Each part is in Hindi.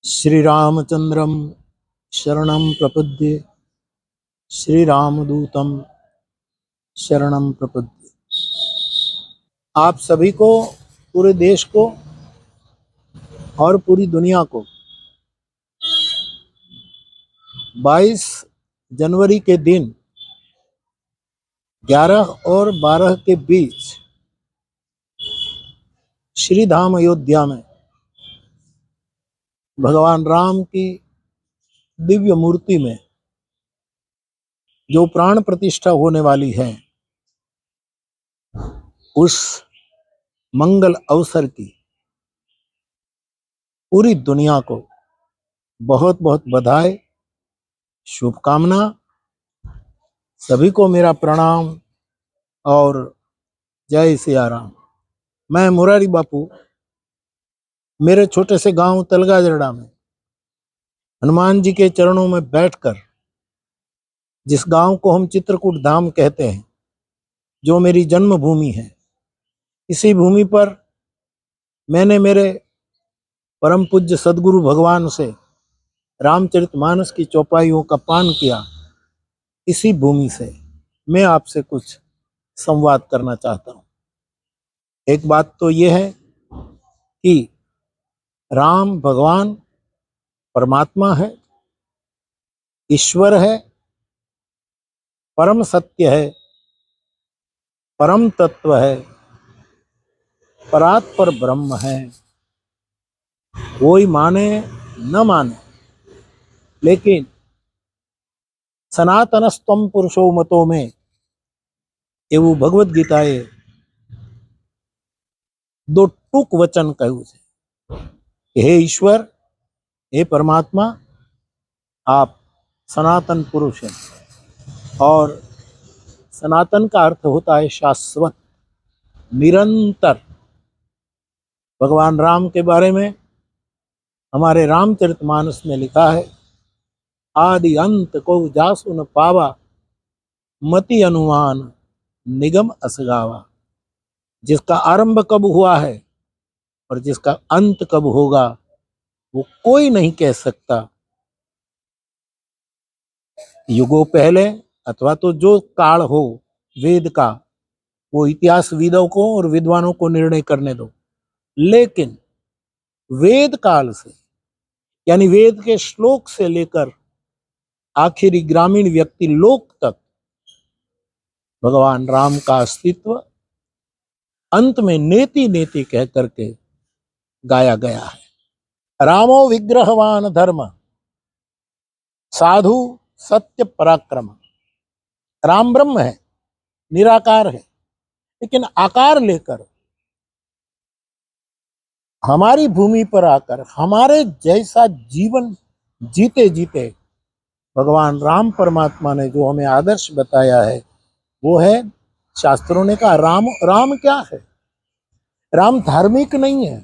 श्री रामचंद्रम शरणं प्रपद्ये। श्री रामदूतम शरणं प्रपद्ये। आप सभी को, पूरे देश को और पूरी दुनिया को 22 जनवरी के दिन 11 और 12 के बीच श्री धाम अयोध्या में भगवान राम की दिव्य मूर्ति में जो प्राण प्रतिष्ठा होने वाली है, उस मंगल अवसर की पूरी दुनिया को बहुत बहुत बधाई, शुभकामना। सभी को मेरा प्रणाम और जय सिया राम। मैं मुरारी बापू मेरे छोटे से गांव तलगाजरड़ा में हनुमान जी के चरणों में बैठकर, जिस गांव को हम चित्रकूट धाम कहते हैं, जो मेरी जन्मभूमि है, इसी भूमि पर मैंने मेरे परम पूज्य सदगुरु भगवान से रामचरितमानस की चौपाइयों का पान किया। इसी भूमि से मैं आपसे कुछ संवाद करना चाहता हूँ। एक बात तो यह है कि राम भगवान परमात्मा है, ईश्वर है, परम सत्य है, परम तत्व है, परात्पर ब्रह्म है। कोई माने न माने, लेकिन सनातनस्तम पुरुषो मतो में एवं भगवत गीताए दो टूक वचन कहू छे। हे ईश्वर, हे परमात्मा, आप सनातन पुरुष हैं। और सनातन का अर्थ होता है शाश्वत, निरंतर। भगवान राम के बारे में हमारे रामचरितमानस में लिखा है, आदि अंत को जासु न पावा, मति अनुमान निगम असगावा। जिसका आरंभ कब हुआ है और जिसका अंत कब होगा, वो कोई नहीं कह सकता। युगों पहले अथवा तो जो काल हो वेद का, वो इतिहासविदों को और विद्वानों को निर्णय करने दो। लेकिन वेद काल से, यानी वेद के श्लोक से लेकर आखिरी ग्रामीण व्यक्ति लोक तक भगवान राम का अस्तित्व अंत में नेति नेति कह करके गाया गया है। रामो विग्रहवान धर्म, साधु सत्य पराक्रम। राम ब्रह्म है, निराकार है, लेकिन आकार लेकर हमारी भूमि पर आकर हमारे जैसा जीवन जीते जीते भगवान राम परमात्मा ने जो हमें आदर्श बताया है, वो है, शास्त्रों ने कहा, राम क्या है? राम धार्मिक नहीं है,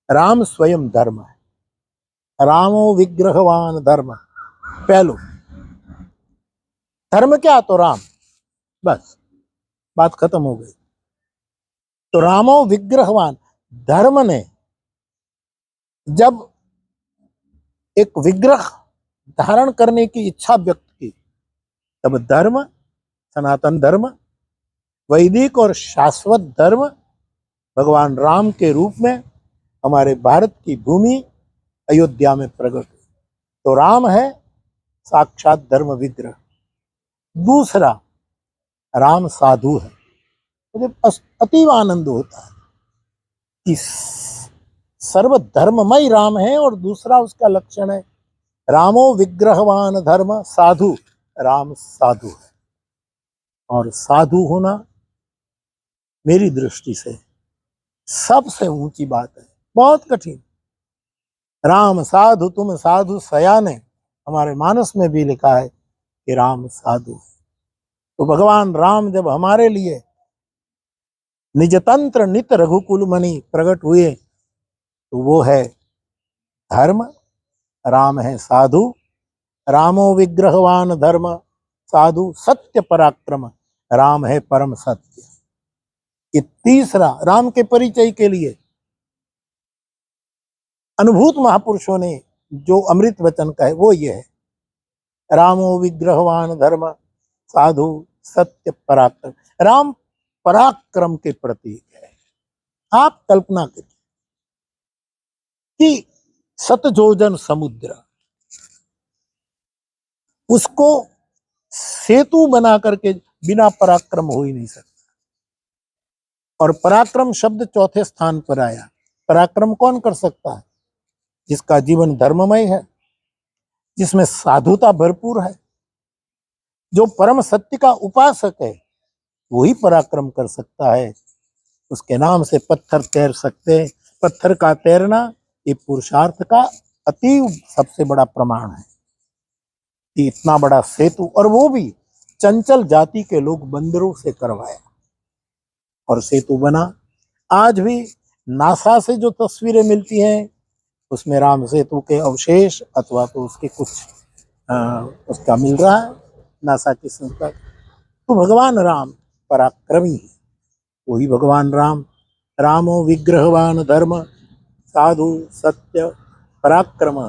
राम स्वयं धर्म है। रामो विग्रहवान धर्म। पहलो धर्म क्या? तो राम, बस बात खत्म हो गई। तो रामो विग्रहवान, धर्म ने जब एक विग्रह धारण करने की इच्छा व्यक्त की, तब धर्म, सनातन धर्म, वैदिक और शाश्वत धर्म भगवान राम के रूप में हमारे भारत की भूमि अयोध्या में प्रकट हुई। तो राम है साक्षात धर्म विग्रह। दूसरा, राम साधु है। मुझे अतीव आनंद होता है कि सर्वधर्ममय राम है। और दूसरा उसका लक्षण है, रामो विग्रहवान धर्म साधु। राम साधु है, और साधु होना मेरी दृष्टि से सबसे ऊंची बात है, बहुत कठिन। राम साधु तुम साधु सयाने, हमारे मानस में भी लिखा है कि राम साधु है। तो भगवान राम जब हमारे लिए निजतंत्र नित रघुकुल मणि प्रकट हुए, तो वो है धर्म, राम है साधु। रामो विग्रहवान धर्म साधु सत्य पराक्रम, राम है परम सत्य। ये तीसरा, राम के परिचय के लिए अनुभूत महापुरुषों ने जो अमृत वचन कहे वो ये है, रामो विग्रहवान धर्म साधु सत्य पराक्रम। राम पराक्रम के प्रतीक है। आप कल्पना करिए कि सतजोजन समुद्र, उसको सेतु बना करके बिना पराक्रम हो ही नहीं सकता। और पराक्रम शब्द चौथे स्थान पर आया। पराक्रम कौन कर सकता है? जिसका जीवन धर्ममय है, जिसमें साधुता भरपूर है, जो परम सत्य का उपासक है, वही पराक्रम कर सकता है। उसके नाम से पत्थर तैर सकते हैं। पत्थर का तैरना ये पुरुषार्थ का अति सबसे बड़ा प्रमाण है कि इतना बड़ा सेतु, और वो भी चंचल जाति के लोग बंदरों से करवाया और सेतु बना। आज भी नासा से जो तस्वीरें मिलती हैं उसमें राम सेतु के अवशेष अथवा तो उसके कुछ उसका मिल रहा है, नासा की संस्था। तो भगवान राम पराक्रमी है, वही भगवान राम। रामो विग्रहवान धर्म साधु सत्य पराक्रम,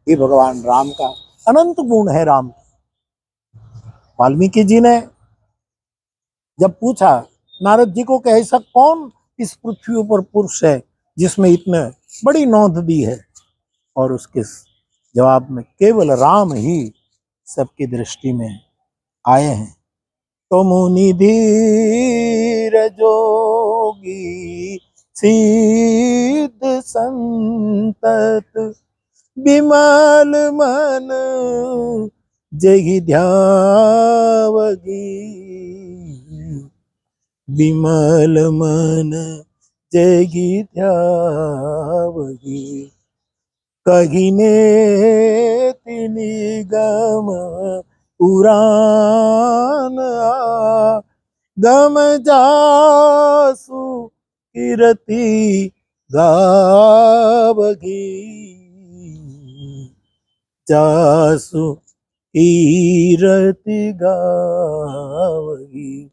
ये भगवान राम का अनंत गुण है। राम, वाल्मीकि जी ने जब पूछा नारद जी को कि ऐसा कौन इस पृथ्वी पर पुरुष है जिसमें इतने बड़ी नौंध दी है, और उसके जवाब में केवल राम ही सबकी दृष्टि में आए हैं। तो मुनि धीर जोगी सिद्ध संतत विमल मन जहि ध्यावगी, विमल मन जगी ध्यावगी। कहिने तिनि गम पुराण गम जासु कीरति गावगी, जासु कीरति गावगी।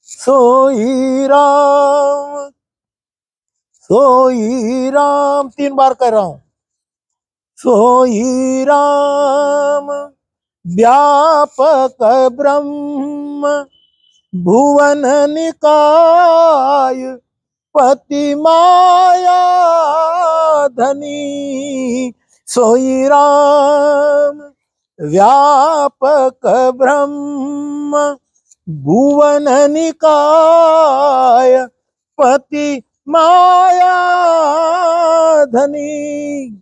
सोई राम 3 बार कह रहा हूं। सोई राम व्यापक ब्रह्म भुवन निकाय पति माया धनी। सोई राम व्यापक ब्रह्म भुवन निकाय पति माया धनी।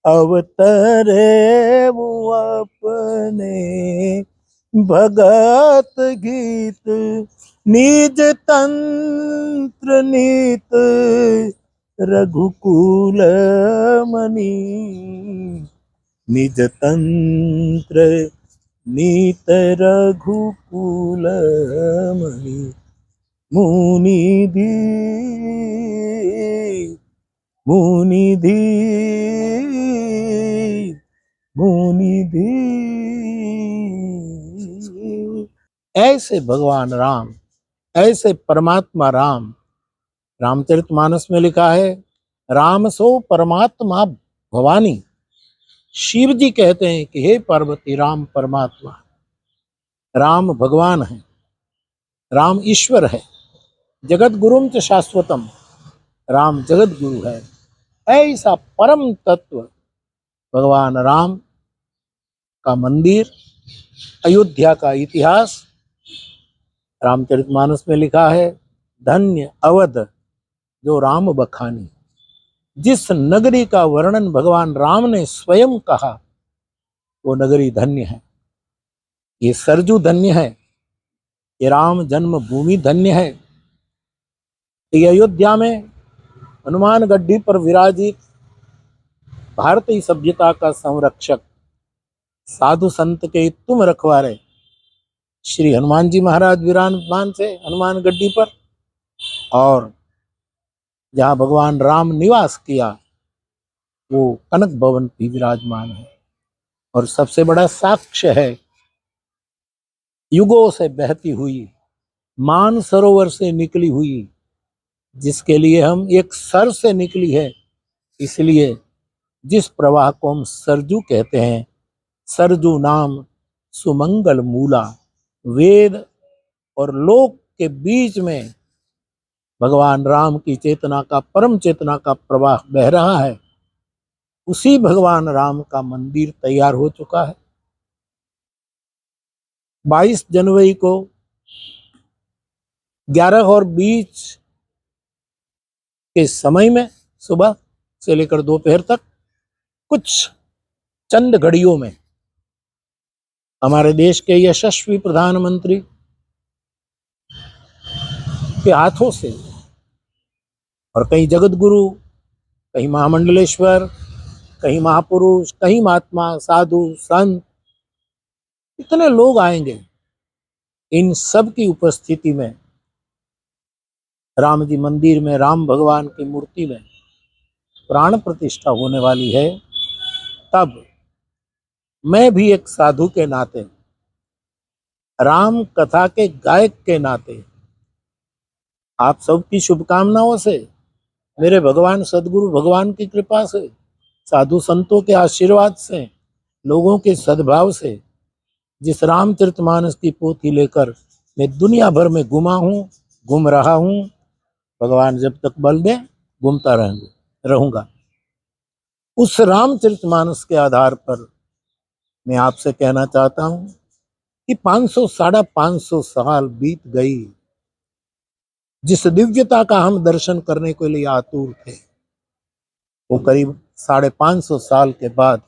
अवतरे वो अपने भगत गीत निज तंत्र नीत रघुकुल मणि, निज तंत्र नीत रघुकुल मणि। मुनिधि मुनिधि मुनिधि। ऐसे भगवान राम, ऐसे परमात्मा राम। रामचरितमानस में लिखा है, राम सो परमात्मा भवानी। शिव जी कहते हैं कि हे पार्वती, राम परमात्मा, राम भगवान है, राम ईश्वर है। जगत गुरुम च शाश्वतम, राम जगत गुरु है। ऐसा परम तत्व भगवान राम का मंदिर, अयोध्या का इतिहास रामचरितमानस में लिखा है। धन्य अवध जो राम बखानी। जिस नगरी का वर्णन भगवान राम ने स्वयं कहा वो नगरी धन्य है। ये सरजू धन्य है, ये राम जन्मभूमि धन्य है। ये अयोध्या में हनुमान गड्ढी पर विराजित भारतीय सभ्यता का संरक्षक, साधु संत के तुम रखवारे श्री हनुमान जी महाराज विराजमान से हनुमान गड्ढी पर, और जहाँ भगवान राम निवास किया वो कनक भवन भी विराजमान है। और सबसे बड़ा साक्ष्य है युगों से बहती हुई मान सरोवर से निकली हुई, जिसके लिए हम एक सर से निकली है इसलिए जिस प्रवाह को हम सरजू कहते हैं, सरजू नाम सुमंगल मूला, वेद और लोक के बीच में भगवान राम की चेतना का, परम चेतना का प्रवाह बह रहा है। उसी भगवान राम का मंदिर तैयार हो चुका है। 22 जनवरी को 11:20 के समय में, सुबह से लेकर दोपहर तक, कुछ चंद घड़ियों में हमारे देश के यशस्वी प्रधानमंत्री के हाथों से, और कहीं जगत गुरु, कहीं महामंडलेश्वर, कहीं महापुरुष, कहीं महात्मा, साधु, संत, इतने लोग आएंगे। इन सब की उपस्थिति में राम जी मंदिर में, राम भगवान की मूर्ति में प्राण प्रतिष्ठा होने वाली है। तब मैं भी एक साधु के नाते, राम कथा के गायक के नाते, आप सबकी शुभकामनाओं से, मेरे भगवान सदगुरु भगवान की कृपा से, साधु संतों के आशीर्वाद से, लोगों के सद्भाव से, जिस रामचरितमानस की पोथी लेकर मैं दुनिया भर में घूम रहा हूँ, भगवान जब तक बल दे घूमता रहूंगा। उस रामचरितमानस के आधार पर मैं आपसे कहना चाहता हूं कि 500 साढ़े 500 साल बीत गई। जिस दिव्यता का हम दर्शन करने के लिए आतुर थे, वो करीब 550 साल के बाद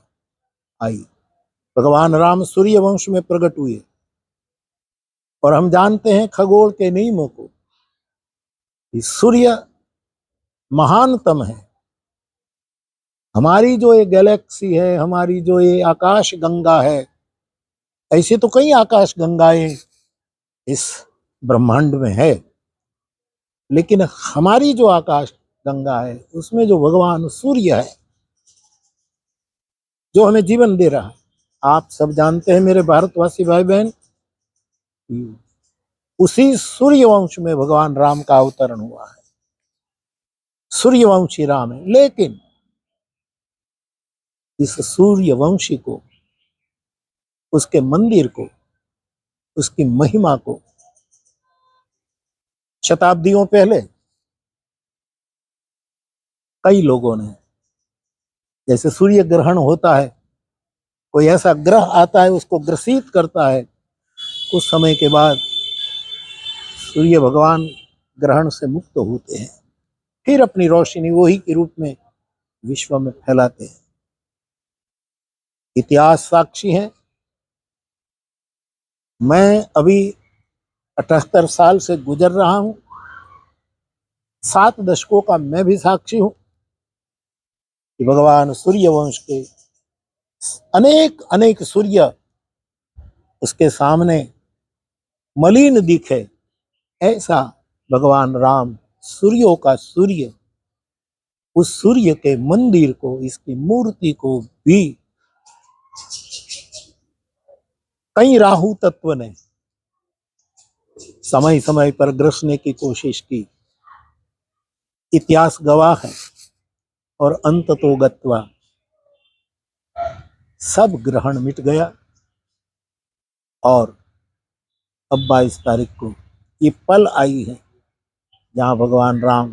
आई। भगवान राम सूर्य वंश में प्रकट हुए, और हम जानते हैं खगोल के नियमों को, सूर्य महानतम है। हमारी जो ये गैलेक्सी है, हमारी जो ये आकाश गंगा है, ऐसे तो कई आकाश गंगाएं इस ब्रह्मांड में है, लेकिन हमारी जो आकाश गंगा है, उसमें जो भगवान सूर्य है, जो हमें जीवन दे रहा है। आप सब जानते हैं मेरे भारतवासी भाई बहन, उसी सूर्यवंश में भगवान राम का अवतरण हुआ है। सूर्यवंशी राम है, लेकिन इस सूर्यवंशी को, उसके मंदिर को, उसकी महिमा को शताब्दियों पहले कई लोगों ने, जैसे सूर्य ग्रहण होता है, कोई ऐसा ग्रह आता है, उसको ग्रसित करता है, कुछ समय के बाद सूर्य भगवान ग्रहण से मुक्त होते हैं, फिर अपनी रोशनी वही के रूप में विश्व में फैलाते हैं। इतिहास साक्षी है। मैं अभी 78 साल से गुजर रहा हूं, 7 दशकों का मैं भी साक्षी हूं कि भगवान सूर्यवंश के अनेक अनेक सूर्य उसके सामने मलिन दिखे, ऐसा भगवान राम सूर्यों का सूर्य, उस सूर्य के मंदिर को, इसकी मूर्ति को भी कई राहु तत्व ने समय समय पर ग्रसने की कोशिश की। इतिहास गवाह है, और अंततो गत्वा सब ग्रहण मिट गया, और अब 22 तारीख को ये पल आई है जहां भगवान राम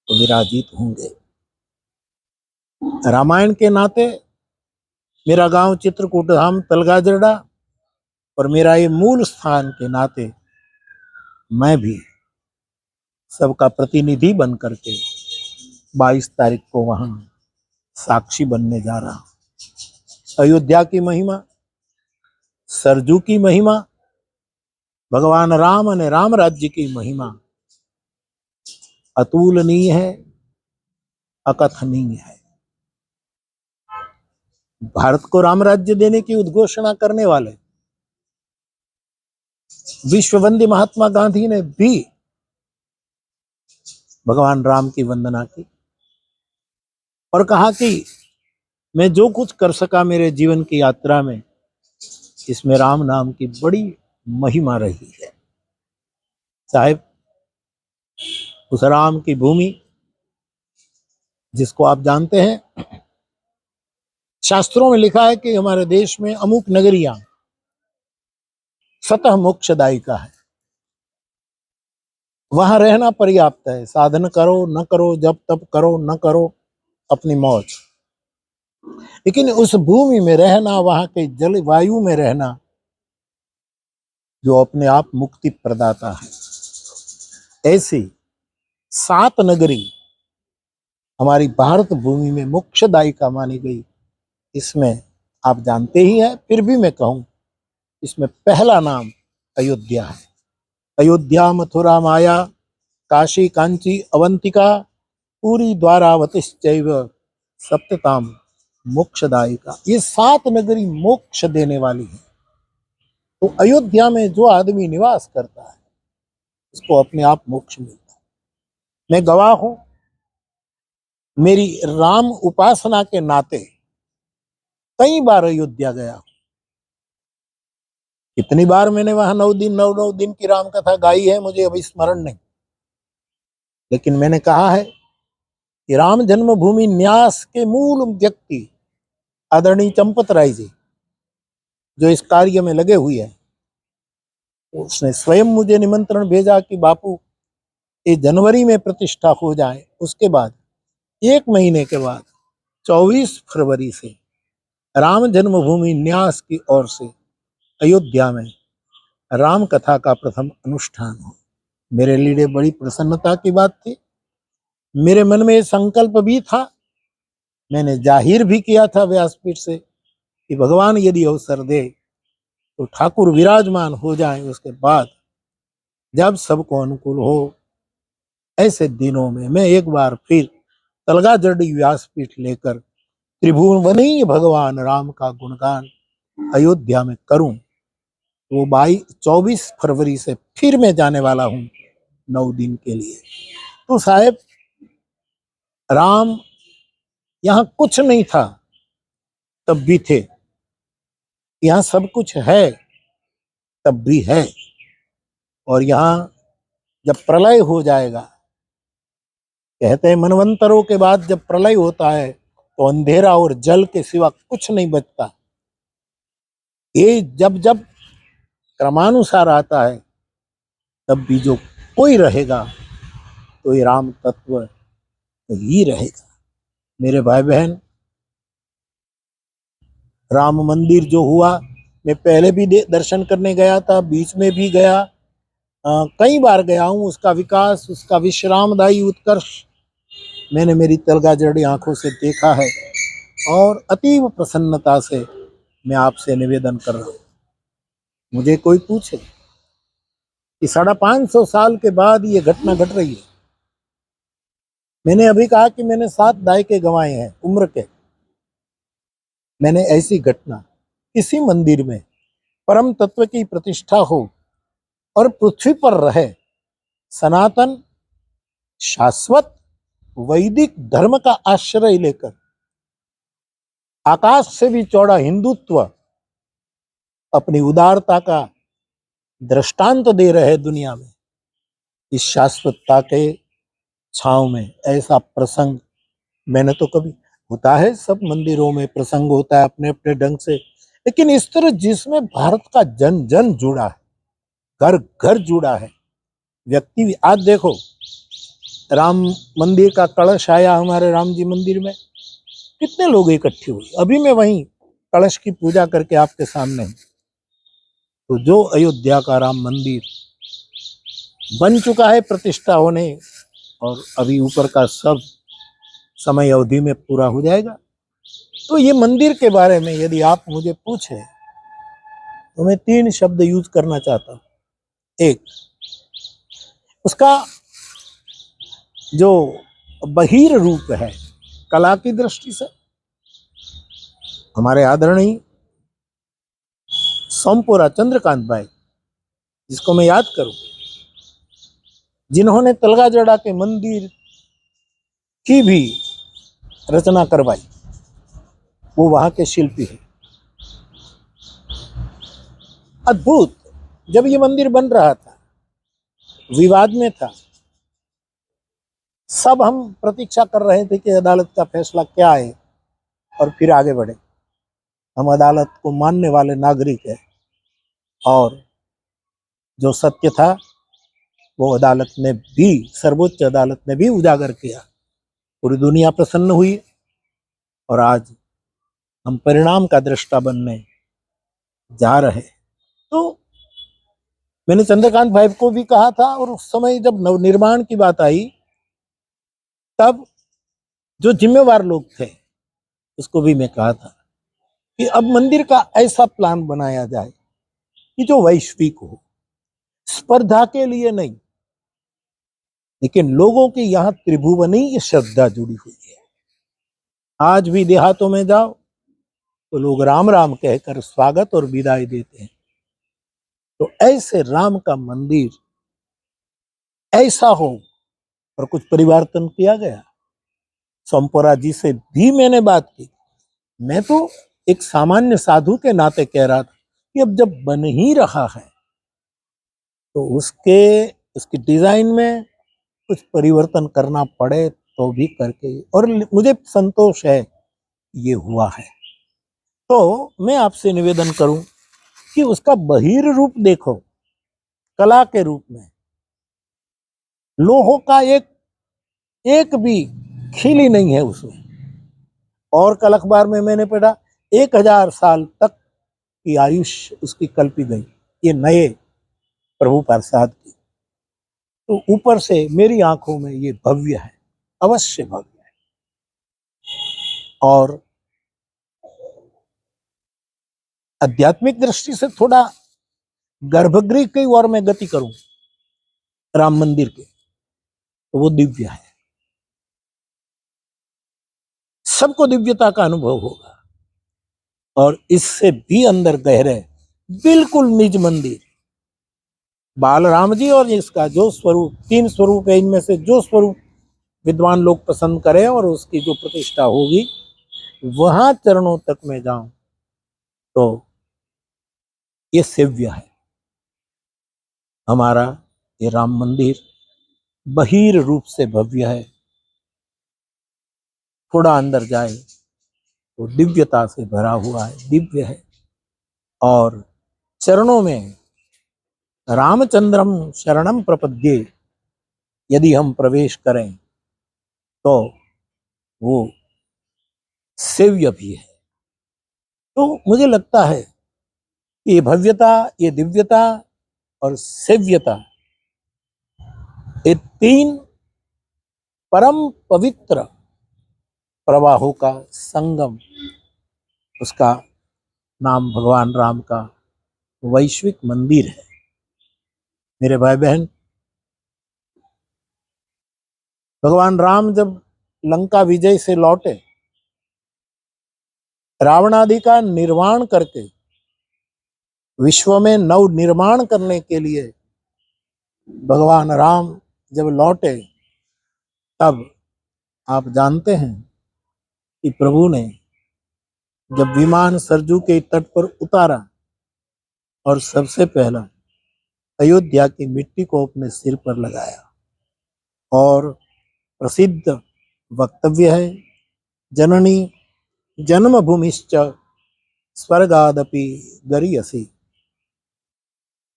विराजित होंगे। रामायण के नाते मेरा गांव चित्रकूट धाम तलगाजरडा, और मेरा ये मूल स्थान के नाते मैं भी सबका प्रतिनिधि बन करके 22 तारीख को वहां साक्षी बनने जा रहा हूं। अयोध्या की महिमा, सरजू की महिमा, भगवान राम ने राम राज्य की महिमा अतुलनीय है, अकथनीय है। भारत को राम राज्य देने की उद्घोषणा करने वाले विश्ववंदी महात्मा गांधी ने भी भगवान राम की वंदना की, और कहा कि मैं जो कुछ कर सका मेरे जीवन की यात्रा में, इसमें राम नाम की बड़ी महिमा रही है। साहिब, उस राम की भूमि जिसको आप जानते हैं, शास्त्रों में लिखा है कि हमारे देश में अमुक नगरियां स्वतः मोक्षदायिका है, वहां रहना पर्याप्त है। साधन करो न करो, जब तब करो न करो, अपनी मौज। लेकिन उस भूमि में रहना, वहां के जलवायु में रहना, जो अपने आप मुक्ति प्रदाता है। ऐसी 7 नगरी हमारी भारत भूमि में मोक्षदायिका मानी गई। इसमें आप जानते ही हैं, फिर भी मैं कहूं, इसमें पहला नाम अयोध्या है। अयोध्या, मथुरा, माया, काशी, कांची, अवंतिका, पूरी, द्वारावतिश्चैव सप्तताम मोक्षदायिका। ये 7 नगरी मोक्ष देने वाली है। तो अयोध्या में जो आदमी निवास करता है, उसको अपने आप मोक्ष मिलता है। मैं गवाह हूं, मेरी राम उपासना के नाते कई बार अयोध्या गया। कितनी बार मैंने वहां 9 दिन की राम कथा गाई है, मुझे अभी स्मरण नहीं। लेकिन मैंने कहा है कि राम जन्मभूमि न्यास के मूल व्यक्ति आदरणीय चंपत राय जी, जो इस कार्य में लगे हुए हैं, उसने स्वयं मुझे निमंत्रण भेजा कि बापू ये जनवरी में प्रतिष्ठा हो जाए। उसके बाद 1 महीने के बाद 24 फरवरी से राम जन्मभूमि न्यास की ओर से अयोध्या में राम कथा का प्रथम अनुष्ठान हो। मेरे लिए बड़ी प्रसन्नता की बात थी। मेरे मन में संकल्प भी था, मैंने जाहिर भी किया था व्यासपीठ से कि भगवान यदि अवसर दे तो ठाकुर विराजमान हो जाएं। उसके बाद जब सबको अनुकूल हो, ऐसे दिनों में मैं एक बार फिर तलगाजड़ी व्यासपीठ लेकर त्रिभुवनीय भगवान राम का गुणगान अयोध्या में करूं। तो 24 फरवरी से फिर मैं जाने वाला हूं 9 दिन के लिए। तो साहब, राम यहाँ कुछ नहीं था तब भी थे, यहाँ सब कुछ है तब भी है। और यहाँ जब प्रलय हो जाएगा, कहते हैं मनवंतरों के बाद जब प्रलय होता है तो अंधेरा और जल के सिवा कुछ नहीं बचता। ये जब जब क्रमानुसार आता है, तब भी जो कोई रहेगा तो ये राम तत्व ही रहेगा। मेरे भाई बहन, राम मंदिर जो हुआ, मैं पहले भी दर्शन करने गया था, बीच में भी गया, कई बार गया हूँ। उसका विकास, उसका विश्रामदायी उत्कर्ष मैंने मेरी तलगाजड़ी आंखों से देखा है। और अतीव प्रसन्नता से मैं आपसे निवेदन कर रहा हूँ। मुझे कोई पूछे कि 550 साल के बाद ये घटना घट रही है। मैंने अभी कहा कि मैंने 7 दायके गंवाए हैं उम्र के। मैंने ऐसी घटना किसी मंदिर में परम तत्व की प्रतिष्ठा हो और पृथ्वी पर रहे सनातन शाश्वत वैदिक धर्म का आश्रय लेकर आकाश से भी चौड़ा हिंदुत्व अपनी उदारता का दृष्टांत दे रहे दुनिया में, इस शाश्वतता के छांव में ऐसा प्रसंग मैंने तो कभी, होता है सब मंदिरों में प्रसंग होता है अपने अपने ढंग से, लेकिन इस तरह जिसमें भारत का जन जन जुड़ा है, घर घर जुड़ा है, व्यक्ति। आज देखो, राम मंदिर का कलश आया हमारे राम जी मंदिर में, कितने लोग इकट्ठे हुए। अभी मैं वहीं कलश की पूजा करके आपके सामने हूं। तो जो अयोध्या का राम मंदिर बन चुका है प्रतिष्ठा होने, और अभी ऊपर का सब समय अवधि में पूरा हो जाएगा। तो ये मंदिर के बारे में यदि आप मुझे पूछे तो मैं 3 शब्द यूज करना चाहता हूं। एक, उसका जो बहिर रूप है कला की दृष्टि से, हमारे आदरणीय सोमपुरा चंद्रकांत भाई, जिसको मैं याद करूं, जिन्होंने तलगाजड़ा के मंदिर की भी रचना करवाई, वो वहां के शिल्पी हैं। अद्भुत। जब ये मंदिर बन रहा था, विवाद में था, सब हम प्रतीक्षा कर रहे थे कि अदालत का फैसला क्या है और फिर आगे बढ़े। हम अदालत को मानने वाले नागरिक हैं और जो सत्य था वो अदालत ने भी, सर्वोच्च अदालत ने भी उजागर किया। पूरी दुनिया प्रसन्न हुई और आज हम परिणाम का दृष्टा बनने जा रहे। तो मैंने चंद्रकांत भाई को भी कहा था, और उस समय जब नवनिर्माण की बात आई तब जो जिम्मेवार लोग थे उसको भी मैं कहा था कि अब मंदिर का ऐसा प्लान बनाया जाए कि जो वैश्विक हो, स्पर्धा के लिए नहीं, लेकिन लोगों की यहाँ त्रिभुवनीय श्रद्धा जुड़ी हुई है। आज भी देहातों में जाओ तो लोग राम राम कहकर स्वागत और विदाई देते हैं। तो ऐसे राम का मंदिर ऐसा हो, और कुछ परिवर्तन किया गया। सोमपुरा जी से भी मैंने बात की। मैं तो एक सामान्य साधु के नाते कह रहा था कि अब जब बन ही रहा है तो उसकी डिजाइन में कुछ परिवर्तन करना पड़े तो भी करके, और मुझे संतोष है ये हुआ है। तो मैं आपसे निवेदन करूं कि उसका बहिर रूप देखो, कला के रूप में लोहों का एक भी खिली नहीं है उसमें। और कल अखबार में मैंने पढ़ा 1000 साल तक की आयुष उसकी कल्पी गई, ये नए प्रभु प्रसाद की। तो ऊपर से मेरी आंखों में ये भव्य है, अवश्य भव्य है। और आध्यात्मिक दृष्टि से थोड़ा गर्भगृह की ओर मैं गति करूं राम मंदिर के, तो वो दिव्य है, सबको दिव्यता का अनुभव होगा। और इससे भी अंदर गहरे बिल्कुल निज मंदिर बालराम जी, और इसका जो स्वरूप, 3 स्वरूप है, इनमें से जो स्वरूप विद्वान लोग पसंद करें और उसकी जो प्रतिष्ठा होगी वहां चरणों तक में जाऊं तो ये सेव्य है। हमारा ये राम मंदिर बहिर रूप से भव्य है, थोड़ा अंदर जाए तो दिव्यता से भरा हुआ है, दिव्य है। और चरणों में रामचंद्रम शरणम प्रपद्ये यदि हम प्रवेश करें तो वो सेव्य भी है। तो मुझे लगता है कि ये भव्यता, ये दिव्यता और सेव्यता, ये 3 परम पवित्र प्रवाहों का संगम, उसका नाम भगवान राम का वैश्विक मंदिर है। मेरे भाई बहन, भगवान राम जब लंका विजय से लौटे, रावण आदि का निर्वाण करके विश्व में नव निर्माण करने के लिए भगवान राम जब लौटे, तब आप जानते हैं कि प्रभु ने जब विमान सरजू के तट पर उतारा और सबसे पहला अयोध्या की मिट्टी को अपने सिर पर लगाया, और प्रसिद्ध वक्तव्य है, जननी जन्मभूमिश्च स्वर्गादपि गरीयसी।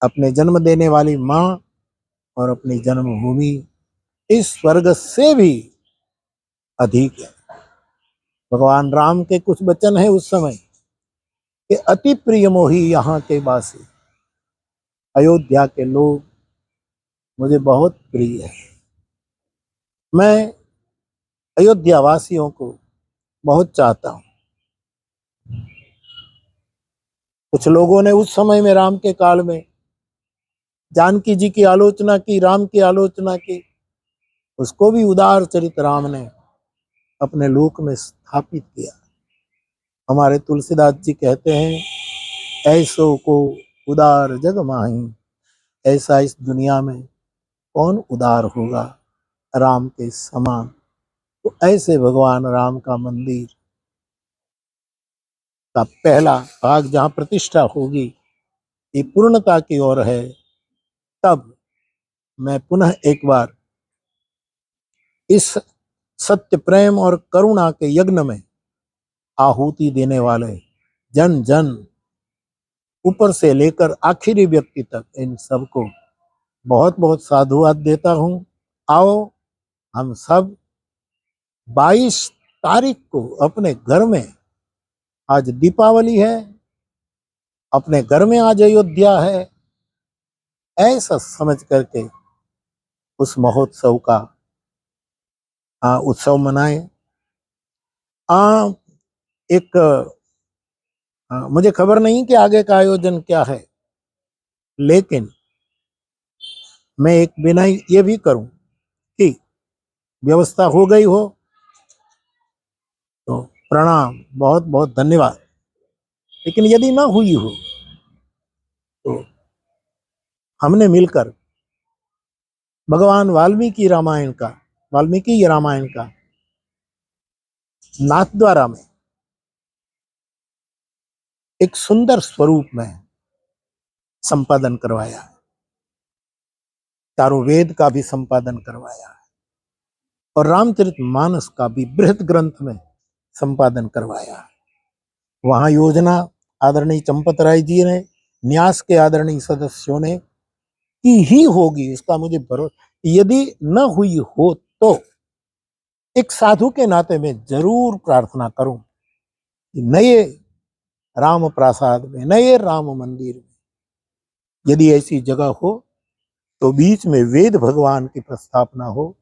अपने जन्म देने वाली माँ और अपनी जन्मभूमि इस स्वर्ग से भी अधिक है। भगवान राम के कुछ वचन है उस समय कि अति प्रिय मोही यहाँ के वासी, अयोध्या के लोग मुझे बहुत प्रिय है। मैं अयोध्या वासियों को बहुत चाहता हूँ। कुछ लोगों ने उस समय में राम के काल में जानकी जी की आलोचना की, राम की आलोचना की, उसको भी उदार चरित राम ने अपने लोक में स्थापित किया। हमारे तुलसीदास जी कहते हैं, ऐसो को उदार जग माही, ऐसा इस दुनिया में कौन उदार होगा राम के समान। तो ऐसे भगवान राम का मंदिर का पहला भाग जहाँ प्रतिष्ठा होगी, ये पूर्णता की ओर है, तब मैं पुनः एक बार इस सत्य प्रेम और करुणा के यज्ञ में आहुति देने वाले जन जन, ऊपर से लेकर आखिरी व्यक्ति तक, इन सबको बहुत बहुत साधुवाद देता हूं। आओ हम सब 22 तारीख को अपने घर में, आज दीपावली है, अपने घर में आज अयोध्या है, ऐसा समझ करके उस महोत्सव का उत्सव मनाएं। एक मुझे खबर नहीं कि आगे का आयोजन क्या है, लेकिन मैं एक विनय ये भी करूं कि व्यवस्था हो गई हो तो प्रणाम, बहुत बहुत धन्यवाद। लेकिन यदि ना हुई हो तो हमने मिलकर भगवान वाल्मीकि रामायण का नाथद्वारा में एक सुंदर स्वरूप में संपादन करवाया है, चारों वेद का भी संपादन करवाया है और रामचरितमानस का भी बृहद ग्रंथ में संपादन करवाया है। वहां योजना आदरणीय चंपत राय जी ने, न्यास के आदरणीय सदस्यों ने की ही होगी, इसका मुझे भरोसा। यदि न हुई हो तो एक साधु के नाते में जरूर प्रार्थना करूं कि नए राम प्रासाद में, नए राम मंदिर में यदि ऐसी जगह हो तो बीच में वेद भगवान की प्रस्थापना हो,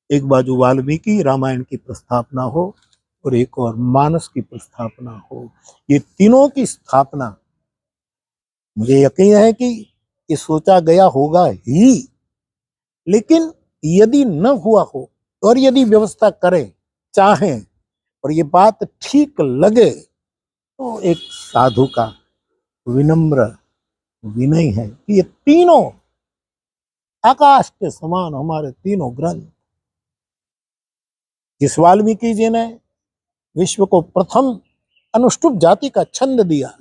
एक बाजू वाल्मीकि रामायण की प्रस्थापना हो और एक और मानस की प्रस्थापना हो। ये तीनों की स्थापना मुझे यकीन है कि ये सोचा गया होगा ही, लेकिन यदि न हुआ हो और यदि व्यवस्था करें, चाहें और ये बात ठीक लगे तो एक साधु का विनम्र विनय है कि ये तीनों आकाश के समान हमारे तीनों ग्रंथ, जिस वाल्मीकि जी ने विश्व को प्रथम अनुष्टुप जाति का छंद दिया,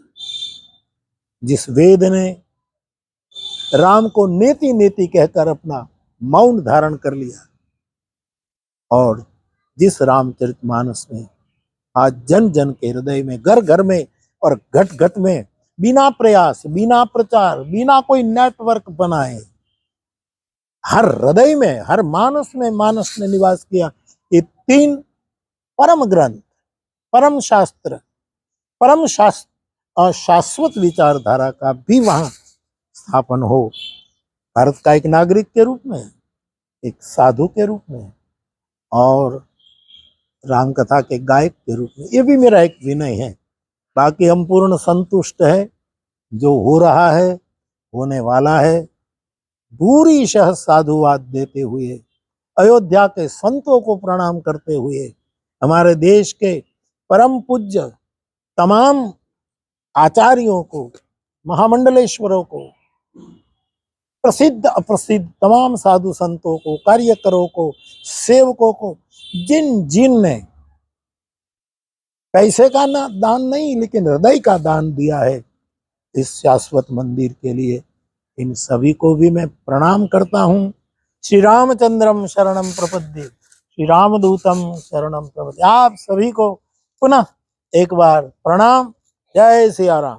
जिस वेद ने राम को नेति नेति कहकर अपना मौन धारण कर लिया, और जिस रामचरितमानस में आज जन जन के हृदय में, घर घर में और घट घट में, बिना प्रयास, बिना प्रचार, बिना कोई नेटवर्क बनाए, हर हृदय में, हर मानस में मानस ने निवास किया। ये तीन परम ग्रंथ, परम शास्त्र, शाश्वत विचारधारा का भी वहां स्थापन हो, भारत का एक नागरिक के रूप में, एक साधु के रूप में और राम कथा के गायक के रूप में। ये भी मेरा एक विनय है। बाकी हम पूर्ण संतुष्ट है, जो हो रहा है, होने वाला है। पूरी शह साधुवाद देते हुए, अयोध्या के संतों को प्रणाम करते हुए, हमारे देश के परम पूज्य तमाम आचार्यों को, महामंडलेश्वरों को, प्रसिद्ध अप्रसिद्ध तमाम साधु संतों को, कार्यकरों को, सेवकों को, जिन जिन ने पैसे का ना दान नहीं लेकिन हृदय का दान दिया है इस शाश्वत मंदिर के लिए, इन सभी को भी मैं प्रणाम करता हूँ। श्री रामचंद्रम शरणम प्रपद्ये, श्री रामदूतम शरणम प्रपद्ये। आप सभी को पुनः एक बार प्रणाम। जय सिया राम।